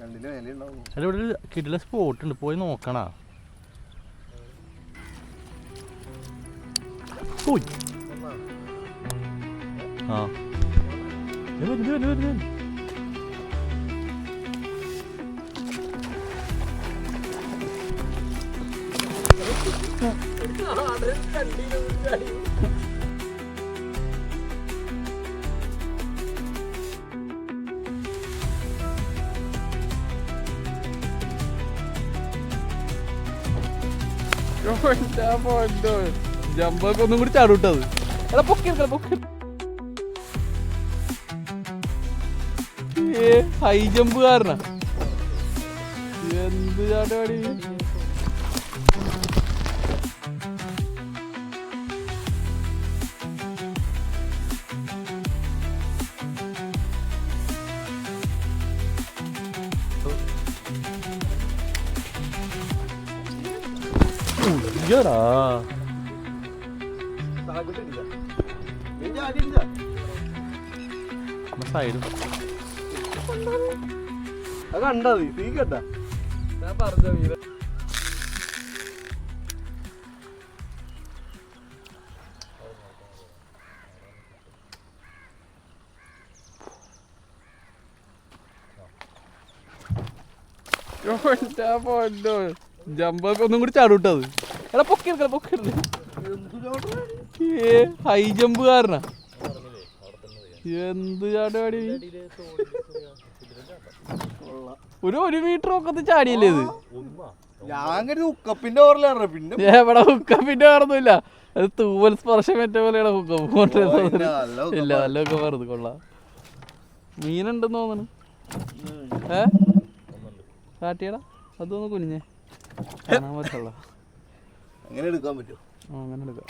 അല്ല ഇവിടെ ഒരു കിടില സ്പോട്ട് ഉണ്ട്, പോയി നോക്കണ. ആ ജമ്പൊക്കെ ഒന്നും കൂടി ചാടൂട്ടത്. എടാ പൊക്കിയെടുക്ക പൊക്കി. ഹൈ ജമ്പ് കാരണ എന്ത് ചാട്ടാടി. സൈഡും കണ്ടത് നീ കേട്ടാ ഞാൻ പറഞ്ഞ വീര. ജമ്പൊക്കെ ഒന്നും കൂടി ചാടൂട്ടത്. എടാ പൊക്കിയെടുക്ക പൊക്കിയെടുക്ക. ഹൈ ജമ്പ് കാരണ എന്ത് ചാടാടി. ഒരു മീറ്റർ ഒക്കെ ചാടിയല്ലേ ഇത്. ഹുക്കപ്പിന്റെ ഓറിലാണ്. പിന്നെ എവിടെ ഹുക്കപ്പിന്റെ ഓർന്നില്ല, അത് തൂവൽ സ്പർശം മറ്റേ പോലെയാണ് ഹുക്കപ്പ്. ഇല്ല നല്ലൊക്കെ വെറുതെ കൊള്ളാം. മീനുണ്ടെന്ന് തോന്നണ്. കാട്ടിയടാ അതൊന്ന് കുനിഞ്ഞേ കാണാൻ പറ്റുള്ള. അങ്ങനെ എടുക്കാൻ പറ്റുമോ? അങ്ങനെ എടുക്കാം.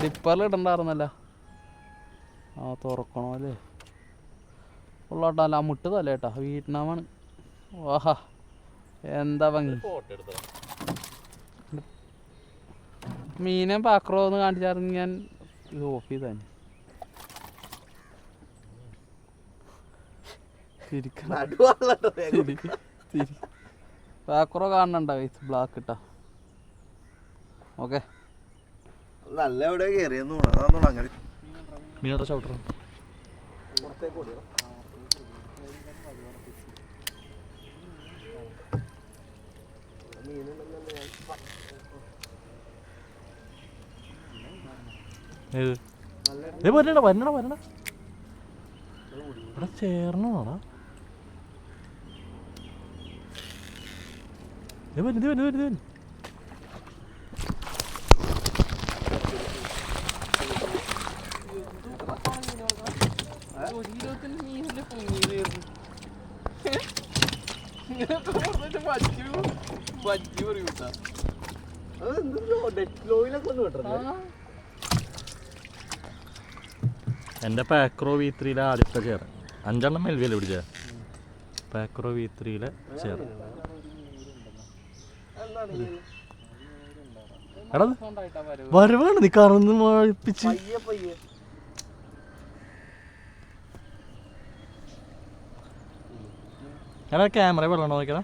ഡിപ്പറിൽ ഇടണ്ടായിരുന്നല്ല. ആ തുറക്കണോ അല്ലേ ഉള്ളോട്ടാ. അല്ല മുട്ട് തലേട്ടാ വീട്ടിനാമാണ്. വാഹാ എന്താ ഭംഗി. മീനെ പാക്രോ എന്ന് കാണിച്ചായിരുന്നു. ഞാൻ ഇത് ഓഫ് ചെയ്താന്. പാക്രോ കാണണ്ട ബ്ലാക്ക് ഇട്ടാ. ഓക്കെ നല്ല എവിടെ കയറിയെന്ന് അങ്ങനെ മീനോട്ട ചവിട്ടറ. വരണ വരണ വരണ ഇവിടെ ചേർന്നോടാ. വരുന്നു വരുന്നു വരുന്നു. എൻ്റെ പാക്രോ V3 ആദ്യത്തെ ചേർ 5 മെൽവിയല്ലേ പിടിച്ച പാക്രോ V3 ചേർ. എടാ വരവാണ് നീ കറന്ന് മഴിപ്പിച്ച്. എടാ ക്യാമറ വെള്ളണ്ടോ നോക്കിയാ.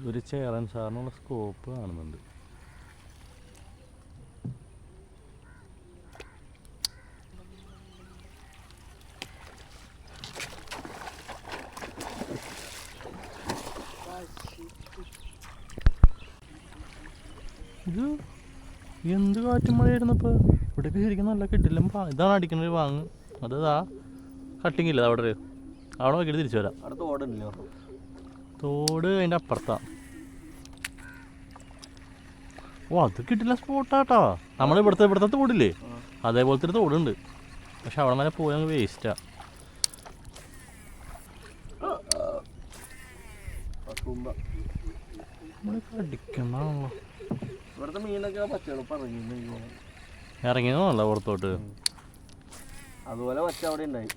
ഒരു ചേരൻ സാറിനുള്ള സ്കോപ്പ് കാണുന്നുണ്ട്. ഇത് എന്ത് കാറ്റും മഴയായിരുന്നപ്പോൾ ഇവിടെയൊക്കെ ശരിക്കും നല്ല കിട്ടില്ല. ഇതാണ് അടിക്കുന്നത് വാങ്ങ്. അതാ കട്ടിങ് ഇല്ല അവിടെ അവിടെ നോക്കിയിട്ട് തിരിച്ചു വരാം. തോട് അതിൻ്റെ അപ്പുറത്താണ്. ഓ അത് കിട്ടില്ല സ്പോട്ടാട്ടാ. നമ്മൾ ഇവിടുത്തെ തോടില്ലേ അതേപോലത്തെ ഒരു തോടുണ്ട്. പക്ഷെ അവിടെ മേലെ പോയി അങ്ങ് വേസ്റ്റാ. അടിക്കണല്ലോ ഇവിടുത്തെ മീനൊക്കെ പച്ചവെളുപ്പം ഇറങ്ങിയെന്നല്ല പുറത്തോട്ട്. അതുപോലെ പച്ച അവിടെ ഉണ്ടായി.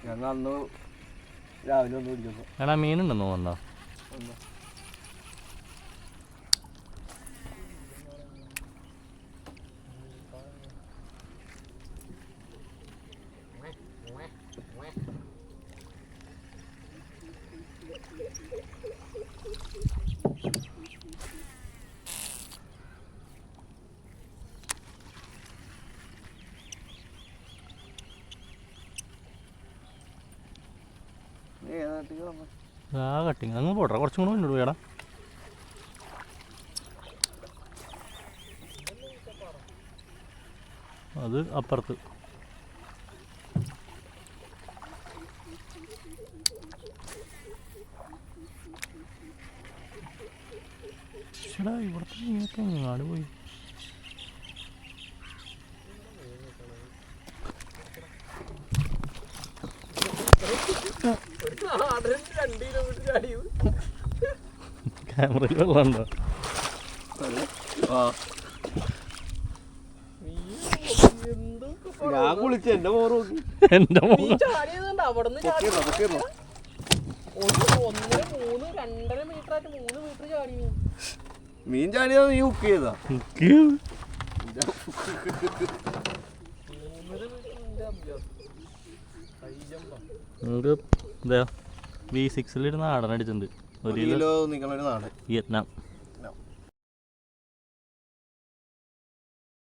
ഞങ്ങൾ അന്ന് രാവിലെ ഒന്ന് പിടിച്ചപ്പോൾ എടാ മീനുണ്ടെന്നോ. വന്നോ ആ കട്ടിങ് അങ്ങ് പോട്ടെ, കുറച്ചും കൂടെ മുന്നോട്ട് പോയടാ. അത് അപ്പുറത്ത്. ചേടാ ഇവിടുത്തെ മീനൊക്കെ എങ്ങാട് പോയി? ക്യാമറയിൽ വെള്ളമുണ്ടോ? ഞാൻ കുളിച്ച എന്റെ മോറ് നോക്കി. എന്റെ മോൻ മീൻ ചാടിയത് നീ കുക്ക് ചെയ്താ? നമുക്ക് എന്താ V6 നാടൻ അടിച്ചിട്ടുണ്ട്. 1 കിലോ നിങ്ങളൊരു നാടൻ വിയറ്റ്നാം.